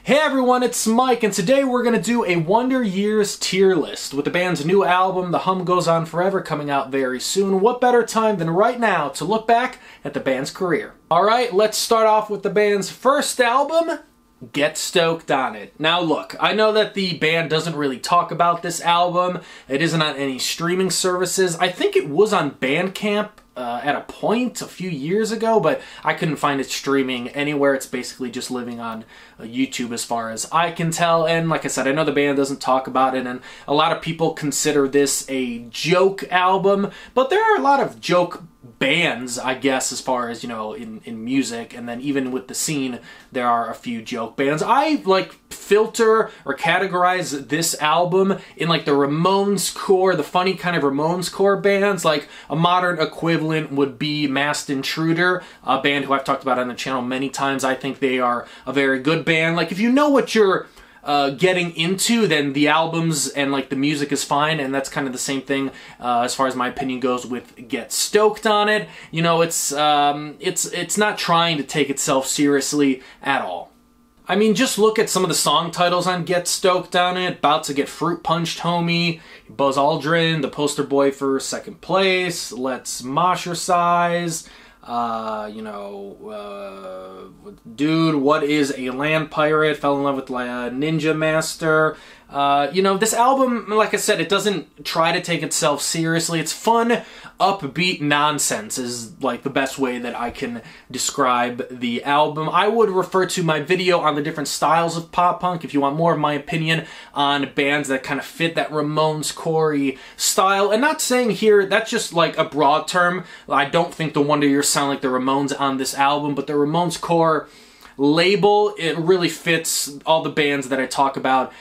Hey everyone, it's Mike, and today we're going to do a Wonder Years tier list. With the band's new album, The Hum Goes On Forever, coming out very soon. What better time than right now to look back at the band's career? Alright, let's start off with the band's first album, Get Stoked on It. Now look, I know that the band doesn't really talk about this album. It isn't on any streaming services. I think it was on Bandcamp at a point a few years ago, but I couldn't find it streaming anywhere. It's basically just living on YouTube as far as I can tell. And like I said, I know the band doesn't talk about it, and a lot of people consider this a joke album, but there are a lot of joke bands, I guess, as far as, you know, in music, and then even with the scene, there are a few joke bands. I, like, filter or categorize this album in, like, the Ramones core, the funny kind of Ramones core bands. Like, a modern equivalent would be Masked Intruder, a band who I've talked about on the channel many times. I think they are a very good band. Like, if you know what you're getting into, then the albums and like the music is fine, and that's kind of the same thing as far as my opinion goes with Get Stoked on It. You know, it's not trying to take itself seriously at all. I mean, just look at some of the song titles on Get Stoked on It. About to Get Fruit Punched, Homie, Buzz Aldrin, the poster boy for Second Place, Let's Moshercise, Dude, What is a Land Pirate, Fell in Love with Ninja Master. You know, this album, like I said, it doesn't try to take itself seriously. It's fun, upbeat nonsense is like the best way that I can describe the album. I would refer to my video on the different styles of pop punk if you want more of my opinion on bands that kind of fit that Ramones core-y style. And not saying here, that's just like a broad term. I don't think the Wonder Years sound like the Ramones on this album, but the Ramones core label, it really fits all the bands that I talk about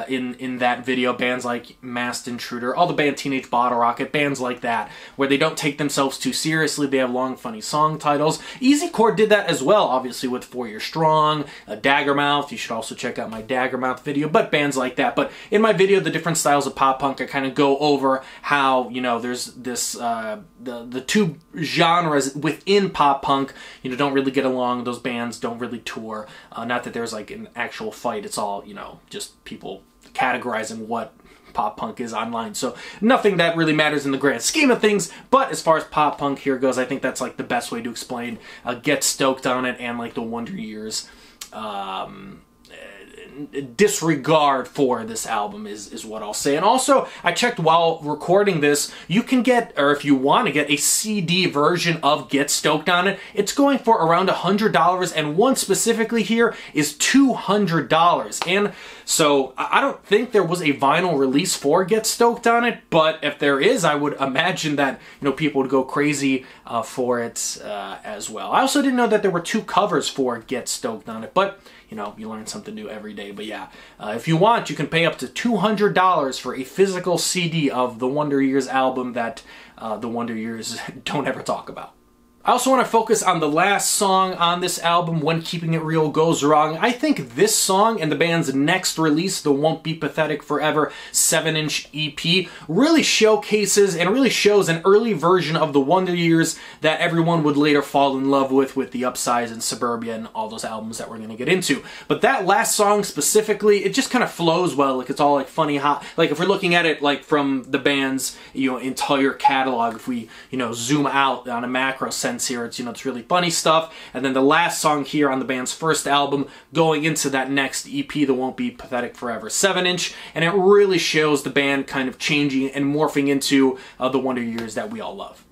in that video. Bands like Masked Intruder, all the band Teenage Bottle Rocket, bands like that, where they don't take themselves too seriously. They have long, funny song titles. Easycore did that as well, obviously, with 4 Year Strong, Daggermouth. You should also check out my Daggermouth video, but bands like that. But in my video, The Different Styles of Pop Punk, I kind of go over how, you know, there's this, the two genres within pop punk, you know, don't really get along. Those bands don't really tour. Not that there's like an actual fight. It's all, you know, just people categorizing what pop punk is online. So nothing that really matters in the grand scheme of things. But as far as pop punk here goes, I think that's like the best way to explain Get Stoked on It and like the Wonder Years disregard for this album is what I'll say. And also, I checked while recording this, you can get, or if you want to get, a CD version of Get Stoked on It. It's going for around $100, and one specifically here is $200. And so I don't think there was a vinyl release for Get Stoked on It, but if there is, I would imagine that, you know, people would go crazy for it as well. I also didn't know that there were 2 covers for Get Stoked on It, but you know, you learn something new every day. But yeah, if you want, you can pay up to $200 for a physical CD of the Wonder Years album that the Wonder Years don't ever talk about. I also want to focus on the last song on this album, When Keeping It Real Goes Wrong. I think this song and the band's next release, the Won't Be Pathetic Forever 7-inch EP, really showcases and really shows an early version of the Wonder Years that everyone would later fall in love with the Upsize and Suburbia and all those albums that we're going to get into. But that last song specifically, it just kind of flows well. Like, it's all like funny, hot. Like, if we're looking at it like from the band's, you know, entire catalog, if we, you know, zoom out on a macro sense here, it's, you know, it's really funny stuff. And then the last song here on the band's first album going into that next EP, the Won't Be Pathetic Forever 7-inch, and it really shows the band kind of changing and morphing into the Wonder Years that we all love.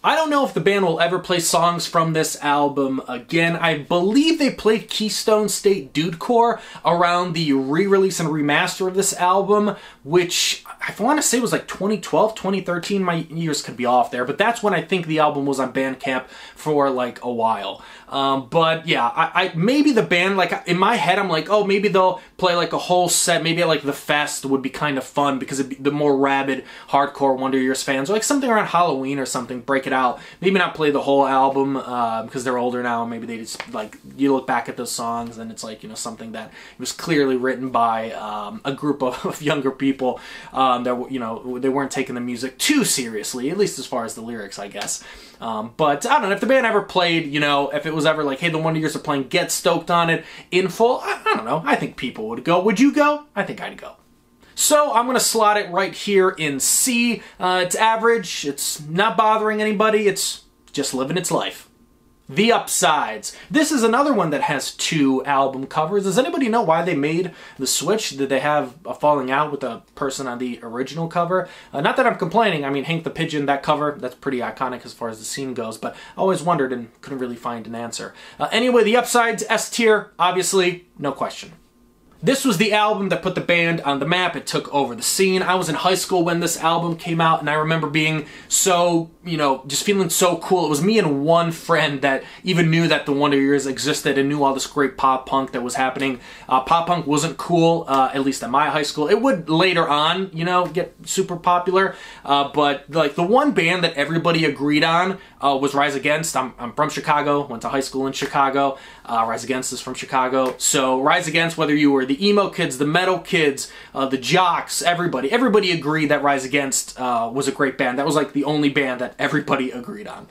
I don't know if the band will ever play songs from this album again. I believe they played Keystone State Dudecore around the re-release and remaster of this album, which I want to say was like 2012, 2013. My years could be off there, but that's when I think the album was on Bandcamp for like a while. But yeah, I maybe the band, like in my head, I'm like, oh, maybe they'll play like a whole set. Maybe at like the fest would be kind of fun because it'd be the more rabid hardcore Wonder Years fans, or like something around Halloween or something, break it out. Maybe not play the whole album because they're older now. Maybe they just, like, you look back at those songs and it's like, you know, something that was clearly written by a group of younger people that, you know, they weren't taking the music too seriously, at least as far as the lyrics, I guess. But I don't know, if the band ever played, you know, if it was ever like, hey, the Wonder Years are playing Get Stoked on it in full, I don't know, I think people would go. Would you go? I think I'd go. So I'm going to slot it right here in C. It's average, it's not bothering anybody, it's just living its life. The Upsides. This is another one that has 2 album covers. Does anybody know why they made the switch? Did they have a falling out with the person on the original cover? Not that I'm complaining. I mean, Hank the Pigeon, that cover, that's pretty iconic as far as the scene goes, but I always wondered and couldn't really find an answer. Anyway, The Upsides, S tier, obviously, no question. This was the album that put the band on the map. It took over the scene. I was in high school when this album came out, and I remember being so, you know, just feeling so cool. It was me and one friend that even knew that the Wonder Years existed and knew all this great pop punk that was happening. Pop punk wasn't cool, at least at my high school. It would later on, you know, get super popular, but like the one band that everybody agreed on was Rise Against. I'm from Chicago, went to high school in Chicago. Rise Against is from Chicago. So Rise Against, whether you were the emo kids, the metal kids, the jocks, everybody agreed that Rise Against was a great band. That was like the only band that everybody agreed on.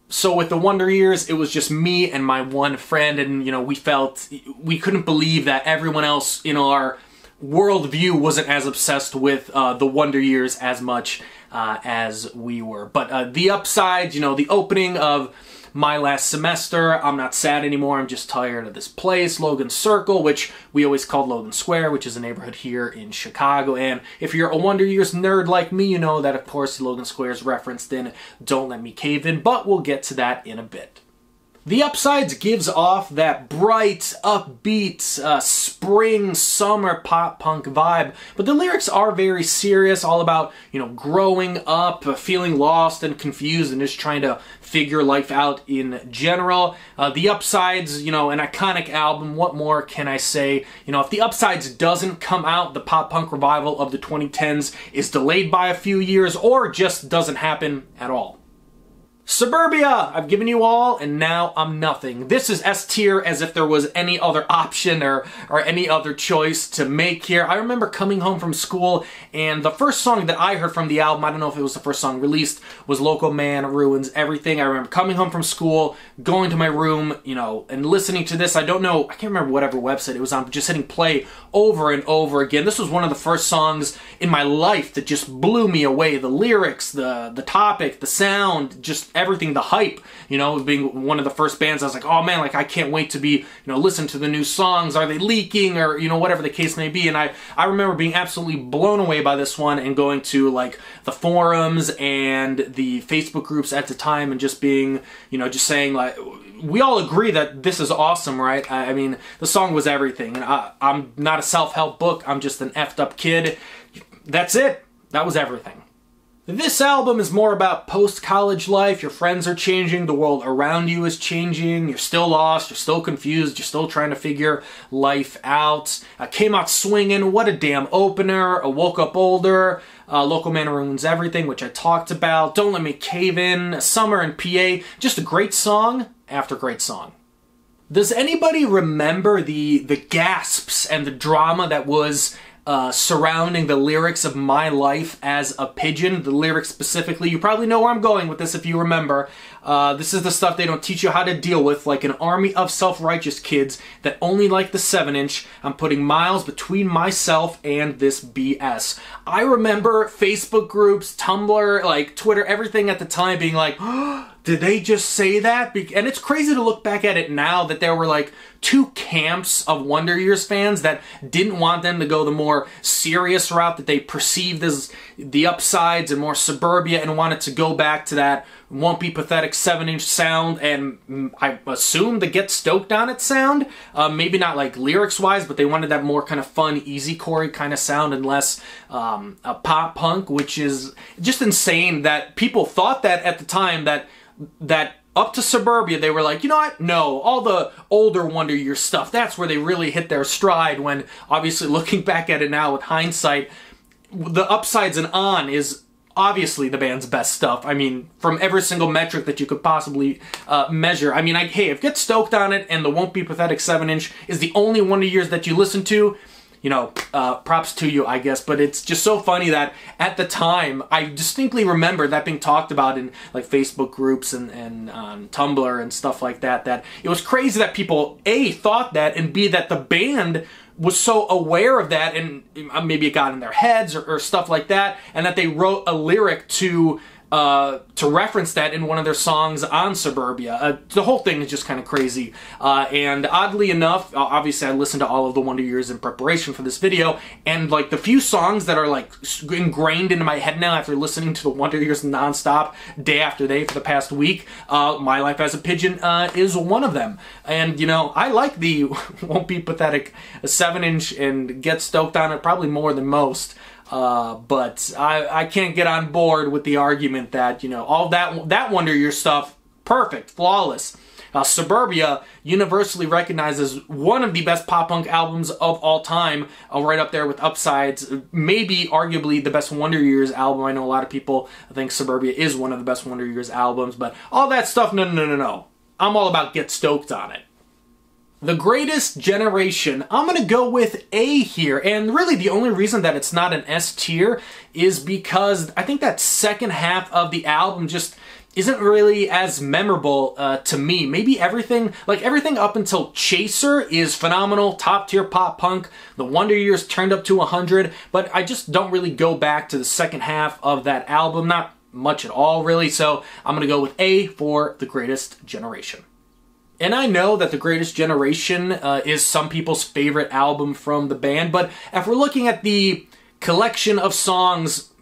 So with the Wonder Years, it was just me and my one friend, and you know, we couldn't believe that everyone else in our worldview wasn't as obsessed with the Wonder Years as much as we were. But The Upsides, you know, the opening of My Last Semester, I'm Not Sad Anymore, I'm Just Tired of This Place, Logan Circle, which we always called Logan Square, which is a neighborhood here in Chicago. And if you're a Wonder Years nerd like me, you know that, of course, Logan Square is referenced in Don't Let Me Cave In, but we'll get to that in a bit. The Upsides gives off that bright, upbeat, spring, summer pop punk vibe, but the lyrics are very serious, all about, you know, growing up, feeling lost and confused, and just trying to figure life out in general. The Upsides, you know, an iconic album, what more can I say? You know, if The Upsides doesn't come out, the pop punk revival of the 2010s is delayed by a few years, or just doesn't happen at all. Suburbia! I've given you all, and now I'm nothing. This is S tier as if there was any other option or any other choice to make here. I remember coming home from school, and the first song that I heard from the album, I don't know if it was the first song released, was Local Man Ruins Everything. I remember coming home from school, going to my room, you know, and listening to this. I don't know, I can't remember whatever website it was on, but just hitting play over and over again. This was one of the first songs in my life that just blew me away. The lyrics, the topic, the sound, just everything, the hype, you know, being one of the first bands, I was like, oh man, like I can't wait to be, you know, listen to the new songs. Are they leaking, or, you know, whatever the case may be. And I remember being absolutely blown away by this one and going to like the forums and the Facebook groups at the time and just being, you know, just saying like, we all agree that this is awesome, right? I mean, the song was everything. And I'm not a self-help book. I'm just an effed up kid. That's it. That was everything. This album is more about post-college life. Your friends are changing, the world around you is changing, you're still lost, you're still confused, you're still trying to figure life out. Came out swinging, what a damn opener. Woke Up Older, Local Man Ruins Everything, which I talked about. Don't Let Me Cave In, Summer in PA, just a great song after great song. Does anybody remember the gasps and the drama that was surrounding the lyrics of My Life as a Pigeon? The lyrics specifically, you probably know where I'm going with this if you remember. This is the stuff they don't teach you how to deal with, like an army of self-righteous kids that only like the 7-inch. I'm putting miles between myself and this BS. I remember Facebook groups, Tumblr, like Twitter, everything at the time being like, oh, did they just say that? And it's crazy to look back at it now that there were like 2 camps of Wonder Years fans that didn't want them to go the more serious route that they perceived as the Upsides and more Suburbia, and wanted to go back to that Won't Be Pathetic 7-inch sound, and I assume the Get Stoked on It sound. Maybe not like lyrics-wise, but they wanted that more kind of fun, easycore kind of sound and less a pop punk, which is just insane that people thought that at the time, that up to Suburbia, they were like, you know what? No, all the older Wonder Years stuff, that's where they really hit their stride, when obviously looking back at it now with hindsight, the Upsides and On is obviously the band's best stuff. I mean, from every single metric that you could possibly measure. I mean, hey, if Get Stoked on It and the Won't Be Pathetic 7-inch is the only Wonder Years that you listen to, you know, props to you, I guess. But it's just so funny that at the time, I distinctly remember that being talked about in like Facebook groups and on Tumblr and stuff like that, that it was crazy that people, A, thought that, and B, that the band was so aware of that, and maybe it got in their heads or stuff like that, and that they wrote a lyric to reference that in one of their songs on Suburbia. The whole thing is just kind of crazy. And oddly enough, obviously I listened to all of the Wonder Years in preparation for this video, and like the few songs that are like ingrained into my head now after listening to the Wonder Years nonstop day after day for the past week, My Life as a Pigeon is one of them. And you know, I like the Won't Be Pathetic 7-inch and get stoked on it probably more than most. But I can't get on board with the argument that, you know, all that Wonder Year stuff, perfect, flawless. Suburbia, universally recognized as one of the best pop-punk albums of all time, right up there with Upsides, maybe arguably the best Wonder Years album. I know a lot of people think Suburbia is one of the best Wonder Years albums, but all that stuff, no. I'm all about Get Stoked on it. The Greatest Generation, I'm going to go with A here, and really the only reason that it's not an S tier is because I think that second half of the album just isn't really as memorable to me. Maybe everything up until Chaser is phenomenal, top tier pop punk, the Wonder Years turned up to 100, but I just don't really go back to the second half of that album, not much at all really, so I'm going to go with A for The Greatest Generation. And I know that The Greatest Generation is some people's favorite album from the band, but if we're looking at the collection of songs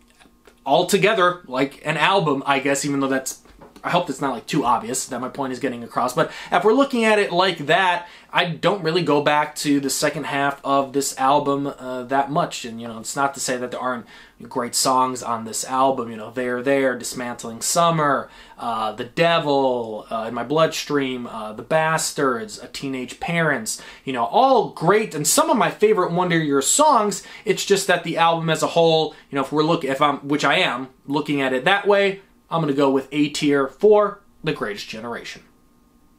all together, like an album, I guess, even though that's, I hope that's not like too obvious that my point is getting across, but if we're looking at it like that, I don't really go back to the second half of this album that much. And, you know, it's not to say that there aren't great songs on this album, you know, There, Dismantling Summer, The Devil, In My Bloodstream, The Bastards, Teenage Parents, you know, all great, and some of my favorite Wonder Years songs. It's just that the album as a whole, you know, which I am, looking at it that way, I'm going to go with A tier for The Greatest Generation.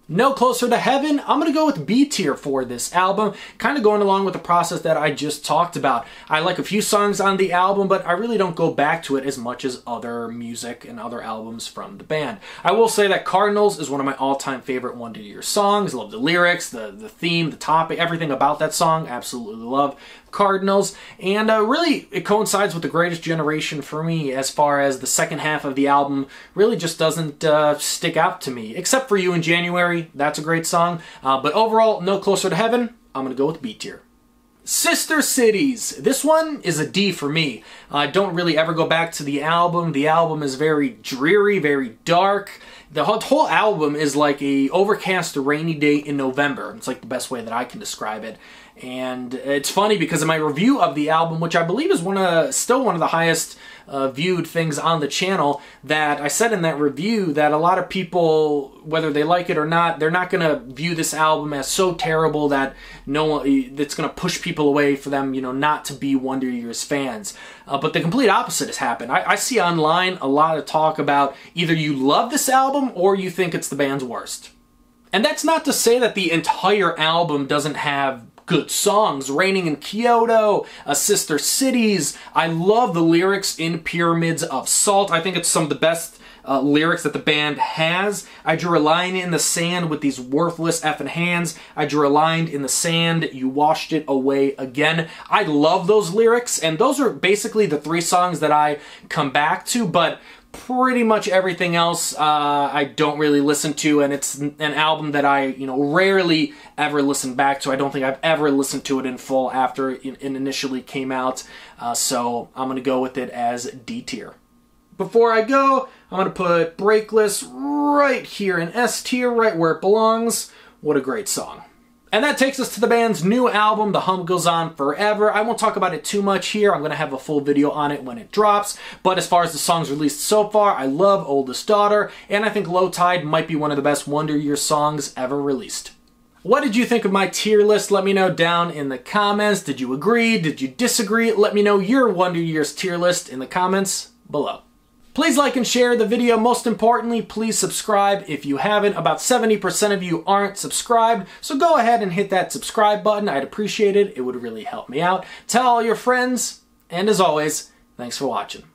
No Closer to Heaven, I'm going to go with B tier for this album, kind of going along with the process that I just talked about. I like a few songs on the album, but I really don't go back to it as much as other music and other albums from the band. I will say that Cardinals is one of my all-time favorite Wonder Years songs. I love the lyrics, the theme, the topic, everything about that song. Absolutely love Cardinals, and really it coincides with The Greatest Generation for me as far as the second half of the album really just doesn't stick out to me, except for You in January. That's a great song, but overall, No Closer to Heaven, I'm going to go with B tier. Sister Cities. This one is a D for me. I don't really ever go back to the album. The album is very dreary, very dark. The whole album is like a overcast, rainy day in November. It's like the best way that I can describe it. And it's funny because in my review of the album, which I believe is still one of the highest viewed things on the channel, that I said in that review that a lot of people, whether they like it or not, they're not going to view this album as so terrible that that's going to push people away for them, you know, not to be Wonder Years fans. But the complete opposite has happened. I see online a lot of talk about either you love this album or you think it's the band's worst. And that's not to say that the entire album doesn't have good songs. Raining in Kyoto, Sister Cities. I love the lyrics in Pyramids of Salt. I think it's some of the best lyrics that the band has. I drew a line in the sand with these worthless effing hands. I drew a line in the sand, you washed it away again. I love those lyrics, and those are basically the three songs that I come back to, but pretty much everything else I don't really listen to, and it's an album that I, you know, rarely ever listen back to. I don't think I've ever listened to it in full after it initially came out, so I'm going to go with it as D tier. Before I go, I'm going to put Brakeless right here in S tier, right where it belongs. What a great song. And that takes us to the band's new album, The Hum Goes On Forever. I won't talk about it too much here. I'm going to have a full video on it when it drops. But as far as the songs released so far, I love Oldest Daughter, and I think Low Tide might be one of the best Wonder Years songs ever released. What did you think of my tier list? Let me know down in the comments. Did you agree? Did you disagree? Let me know your Wonder Years tier list in the comments below. Please like and share the video. Most importantly, please subscribe if you haven't. About 70% of you aren't subscribed, so go ahead and hit that subscribe button. I'd appreciate it. It would really help me out. Tell all your friends, and as always, thanks for watching.